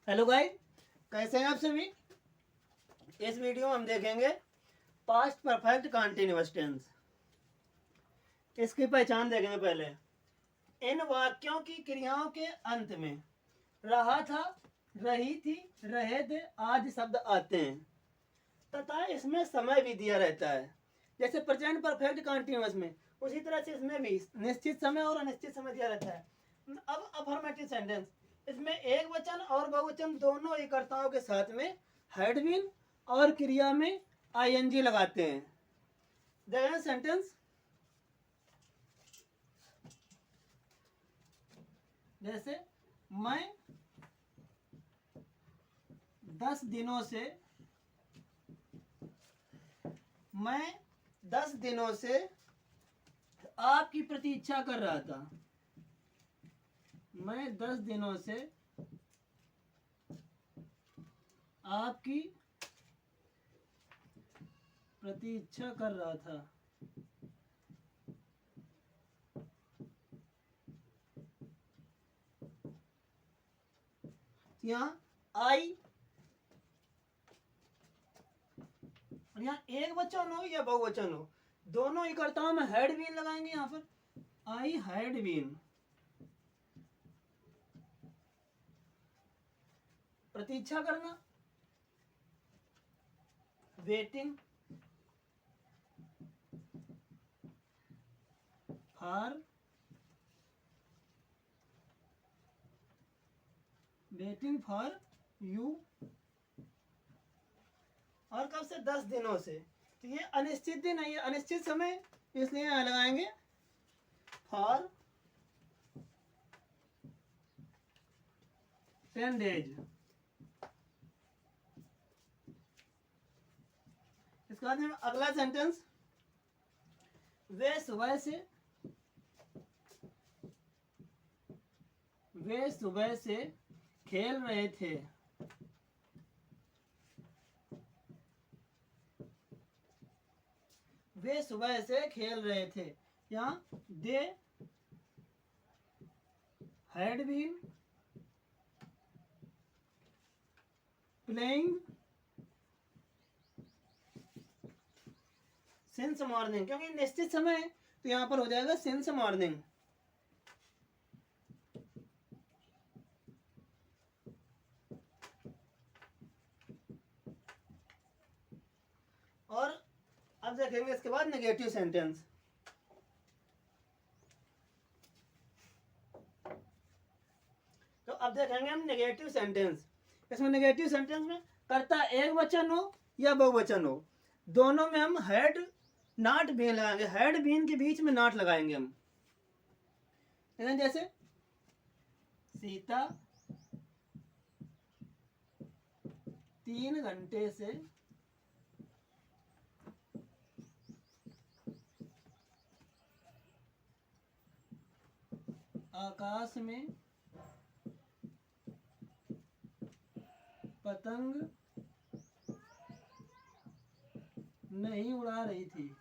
Hello guys, कैसे हैं आप सभी। इस वीडियो में हम देखेंगे पास्ट परफेक्ट कॉन्टिन्यूअस टेंस। इसकी पहचान देखेंगे पहले। इन वाक्यों की क्रियाओं के अंत में रहा था, रही थी, रहे थे आदि शब्द आते हैं तथा इसमें समय भी दिया रहता है। जैसे प्रेजेंट परफेक्ट कॉन्टिन्यूअस में, उसी तरह से इसमें भी निश्चित समय और अनिश्चित समय दिया रहता है। अब अफर्मेटिव सेंटेंस, इसमें एक वचन और बहुवचन दोनों ही कर्ताओं के साथ में हैड बीन और क्रिया में आईएनजी लगाते हैं। देखें सेंटेंस, जैसे मैं 10 दिनों से आपकी प्रतीक्षा कर रहा था। मैं 10 दिनों से आपकी प्रतीक्षा कर रहा था। यहाँ आई और यहाँ एक वचन हो या बहुवचन हो, दोनों ही कर्ताओं में हैड बीन लगाएंगे। यहाँ पर आई हैड बीन, प्रतीक्षा करना, वेटिंग फॉर यू। और कब से? 10 दिनों से। तो ये अनिश्चित दिन है, ये अनिश्चित समय, इसलिए यहाँ लगाएंगे फॉर 10 days। इसके बाद में अगला सेंटेंस, वे सुबह से खेल रहे थे। वे सुबह से खेल रहे थे। यहाँ they had been playing since morning, क्योंकि निश्चित समय है तो यहाँ पर हो जाएगा सिंस मॉर्निंग। और अब देखेंगे इसके बाद नेगेटिव सेंटेंस। तो अब देखेंगे हम नेगेटिव सेंटेंस। इसमें नेगेटिव सेंटेंस में कर्ता एक वचन हो या बहुवचन हो, दोनों में हम हैड नॉट बीन लगाएंगे। हैड बीन के बीच में नॉट लगाएंगे हम। जैसे सीता 3 घंटे से आकाश में पतंग नहीं उड़ा रही थी।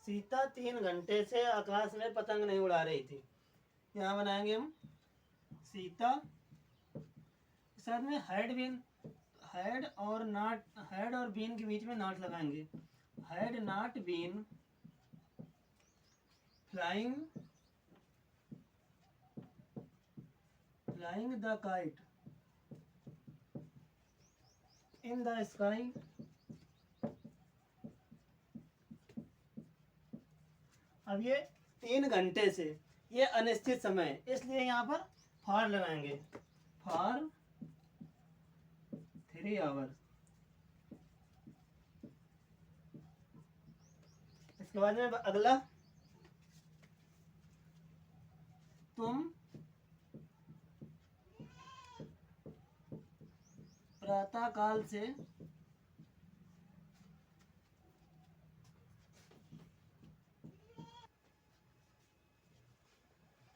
सीता 3 घंटे से आकाश में पतंग नहीं उड़ा रही थी। यहाँ बनाएंगे हम सीता, साथ में हैड बीन, हैड और बीन के बीच में नॉट लगाएंगे। Had not been flying the kite in the sky. अब ये 3 घंटे से, ये अनिश्चित समय है, इसलिए यहाँ पर फॉर लगाएंगे। For 3 hours. इसके बाद में अगला, तुम प्रातः काल से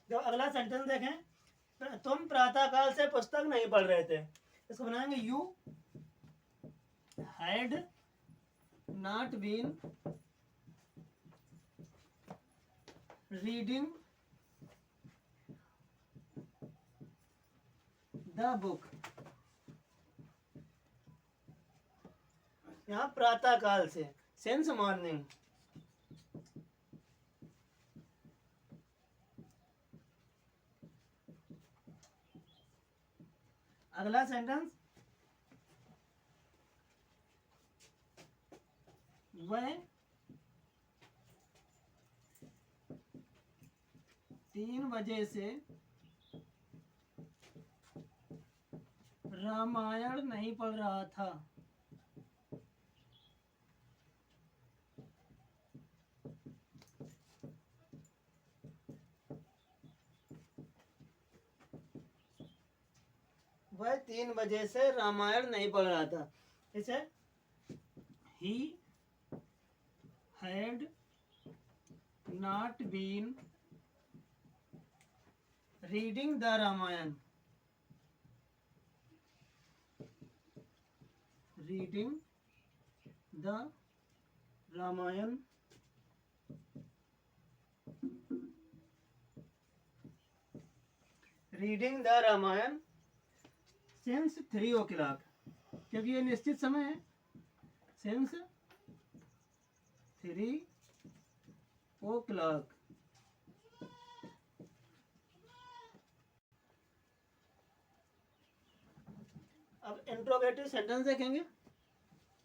जो अगला सेंटेंस देखें, तुम प्रातः काल से पुस्तक नहीं पढ़ रहे थे। इसको बनाएंगे you had not been reading the book. यहाँ प्रातः काल से, सिंस मॉर्निंग। अगला सेंटेंस, वह 3 बजे से रामायण नहीं पढ़ रहा था। वह 3 बजे से रामायण नहीं पढ़ रहा था। इसे he had not been reading the Ramayan. Reading the Ramayan reading the Ramayan since 3 o'clock, क्योंकि ये निश्चित समय है। Since 3 o'clock। अब इंट्रोगेटिव सेंटेंस देखेंगे।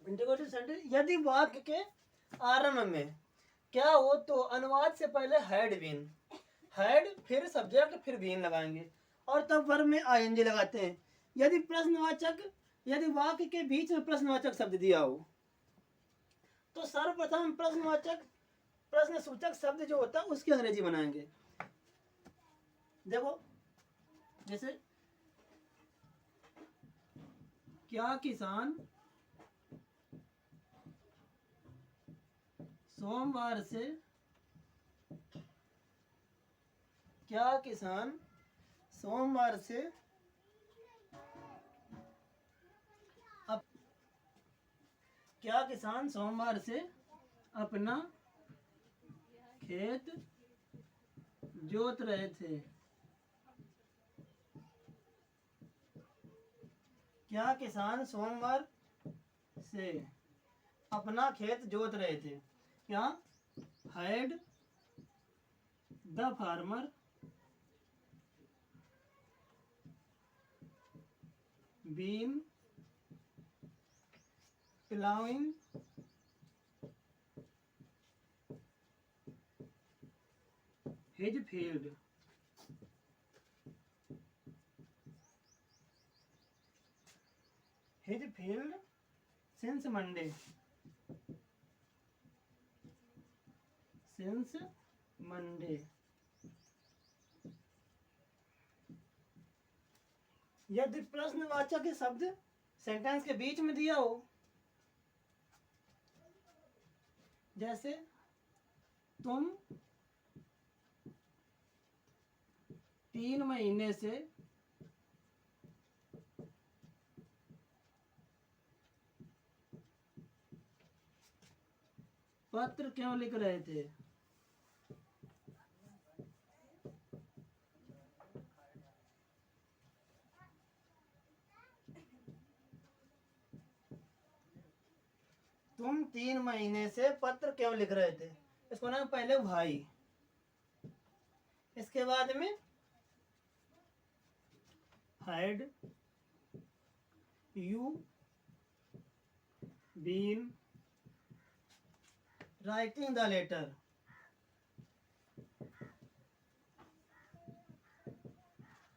इंट्रोगेटिव सेंटेंस, यदि वाक्य के आरंभ में क्या हो तो अनुवाद से पहले हैड बीन, हैड फिर सब्जेक्ट फिर बीन लगाएंगे और तब वर्ब में आईएनजी लगाते हैं। यदि प्रश्नवाचक, यदि वाक्य के बीच में प्रश्नवाचक शब्द दिया हो तो सर्वप्रथम प्रश्नवाचक, प्रश्न सूचक शब्द जो होता है उसकी अंग्रेजी बनाएंगे। देखो जैसे क्या किसान सोमवार से, क्या किसान सोमवार से अब, क्या किसान सोमवार से अपना खेत जोत रहे थे। क्या किसान सोमवार से अपना खेत जोत रहे थे। क्या had the farmer been ploughing his field. His field since Monday, since Monday. यदि प्रश्नवाचक शब्द सेंटेंस के बीच में दिया हो, जैसे तुम 3 महीने से पत्र क्यों लिख रहे थे। तुम 3 महीने से पत्र क्यों लिख रहे थे, इसको नाम पहले भाई, इसके बाद में had you been writing the letter,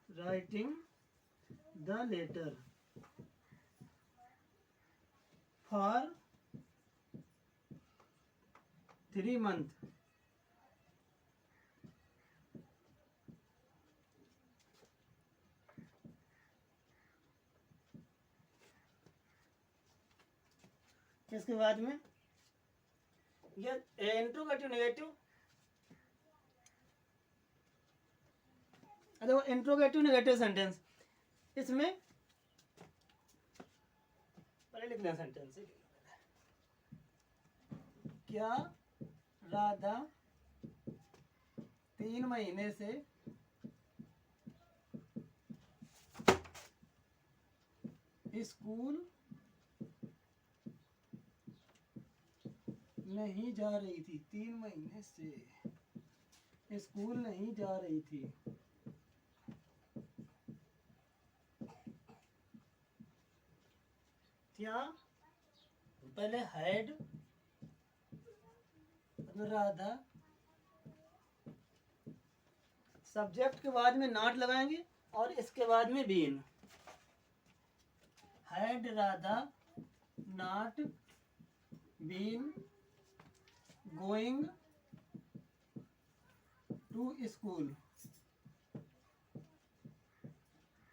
writing the letter for 3 months। इसके बाद में ये इंट्रोगेटिव नेगेटिव, देखो इंट्रोगेटिव नेगेटिव सेंटेंस, इसमें पहले लिखना सेंटेंस। क्या राधा 3 महीने से स्कूल नहीं जा रही थी, 3 महीने से स्कूल नहीं जा रही थी। क्या पहले हैड राधा, सब्जेक्ट के बाद में नॉट लगाएंगे और इसके बाद में been. Had Radha not been going to school.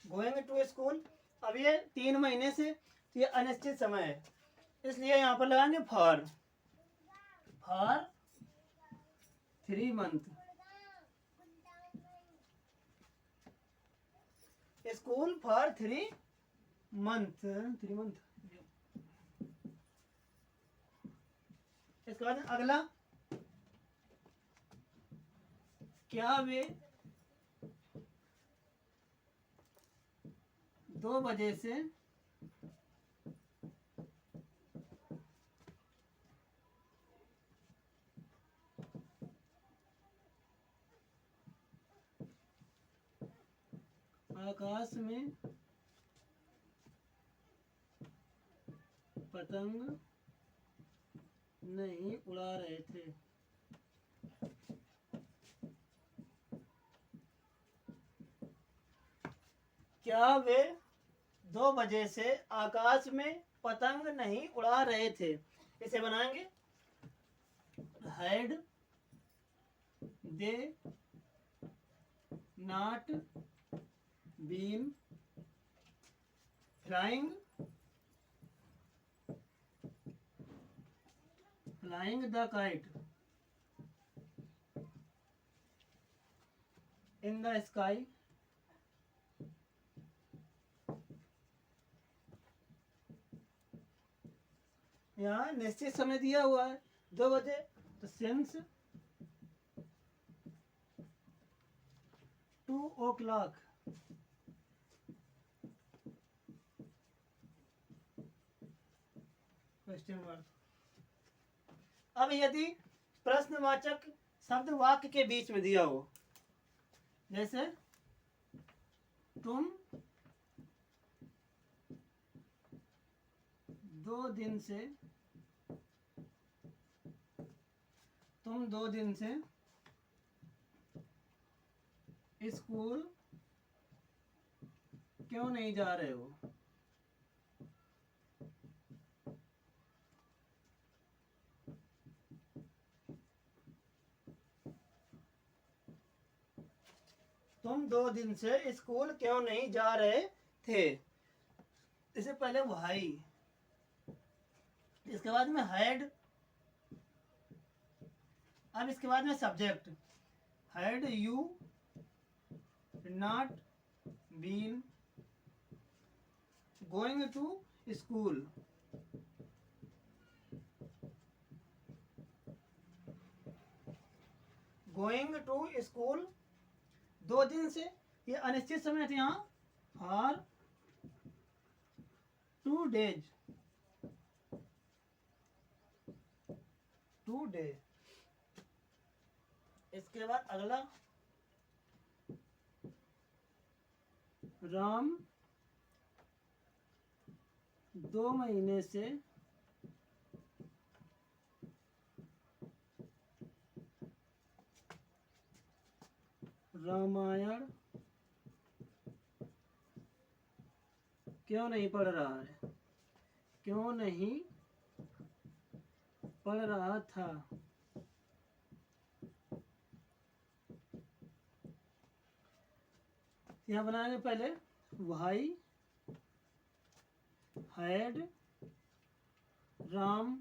Going to school, अब ये 3 महीने से, ये अनिश्चित समय है, इसलिए यहाँ पर लगाएंगे for 3 month. School for 3 month. इसके बाद अगला, क्या वे 2 बजे से आकाश में पतंग नहीं उड़ा रहे थे। क्या वे 2 बजे से आकाश में पतंग नहीं उड़ा रहे थे। इसे बनाएंगे had they not been flying the kite in the sky. यहाँ निश्चित समय दिया हुआ है 2 बजे, तो सिंस 2 o'clock। Question mark. अब यदि प्रश्नवाचक शब्द वाक्य के बीच में दिया हो, जैसे तुम 2 दिन से स्कूल क्यों नहीं जा रहे हो। तुम 2 दिन से स्कूल क्यों नहीं जा रहे थे। इससे पहले भाई, इसके बाद में हैड, अब इसके बाद में subject, had you not been going to school. Going to school 2 दिन से, ये अनिश्चित समय थे यहाँ, फॉर 2 days 2 days। इसके बाद अगला, राम 2 महीने से रामायण क्यों नहीं पढ़ रहा है, क्यों नहीं पढ़ रहा था। यहाँ बनाएंगे पहले भाई, had Ram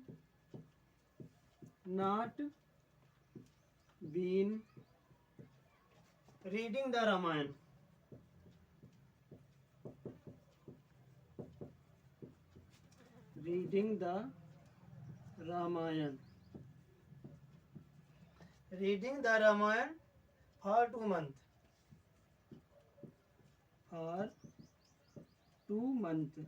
not been reading the Ramayana. Reading the Ramayana. Reading the Ramayana for 2 month। For 2 month।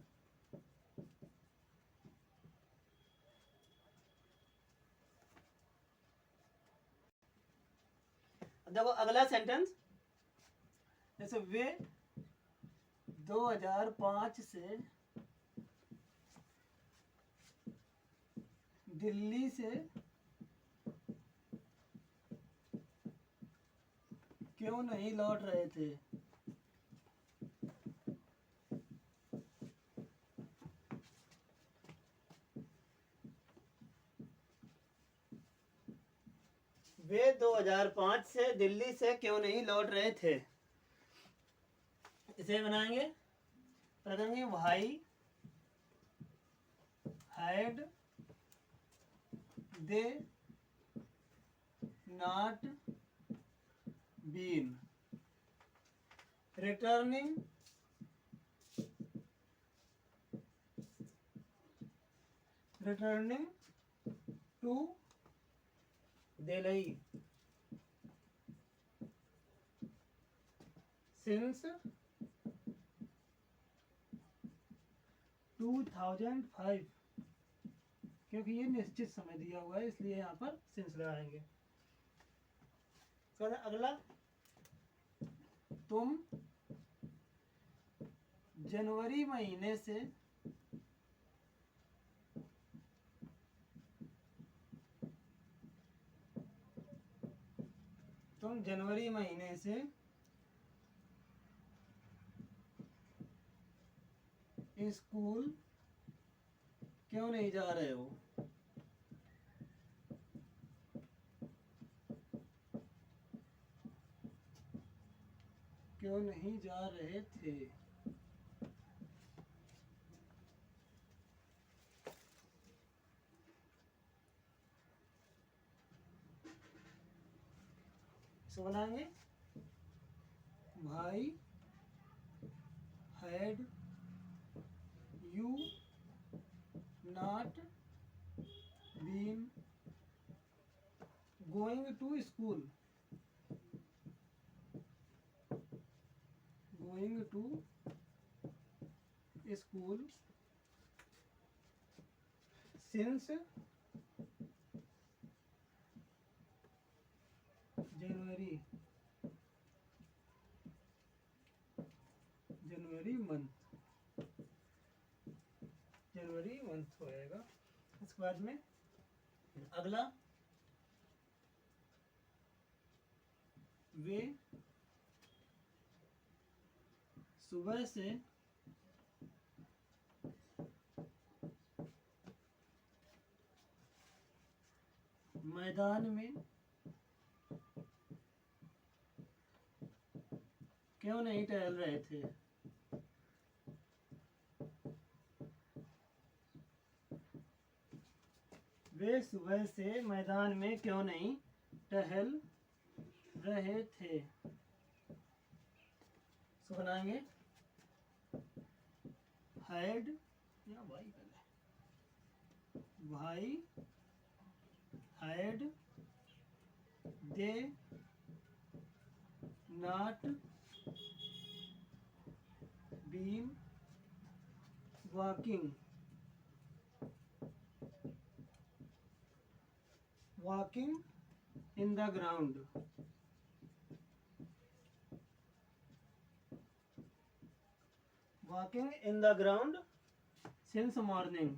देखो अगला सेंटेंस, जैसे वे 2005 से दिल्ली से क्यों नहीं लौट रहे थे। वे 2005 से दिल्ली से क्यों नहीं लौट रहे थे। इसे बनाएंगे, करेंगे भाई had they not been returning to Delhi since 2005, क्योंकि ये निश्चित समय दिया हुआ है इसलिए यहाँ पर सिंस लगाएंगे। अगला, तुम जनवरी महीने से स्कूल क्यों नहीं जा रहे हो। क्यों नहीं जा रहे थे। इसको बनाएंगे, भाई had you not been going to school since January month होएगा। इसके बाद में अगला, वे सुबह से मैदान में क्यों नहीं टहल रहे थे। वे सुबह से मैदान में क्यों नहीं टहल रहे थे। सो बनाएंगे, हैड या भाई had they not been walking in the ground since morning।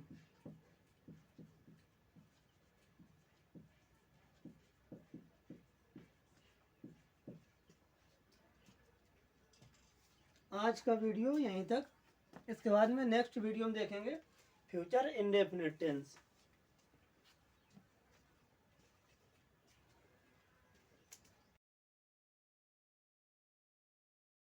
आज का वीडियो यहीं तक। इसके बाद में नेक्स्ट वीडियो में देखेंगे फ्यूचर इंडेफिनिट टेंस।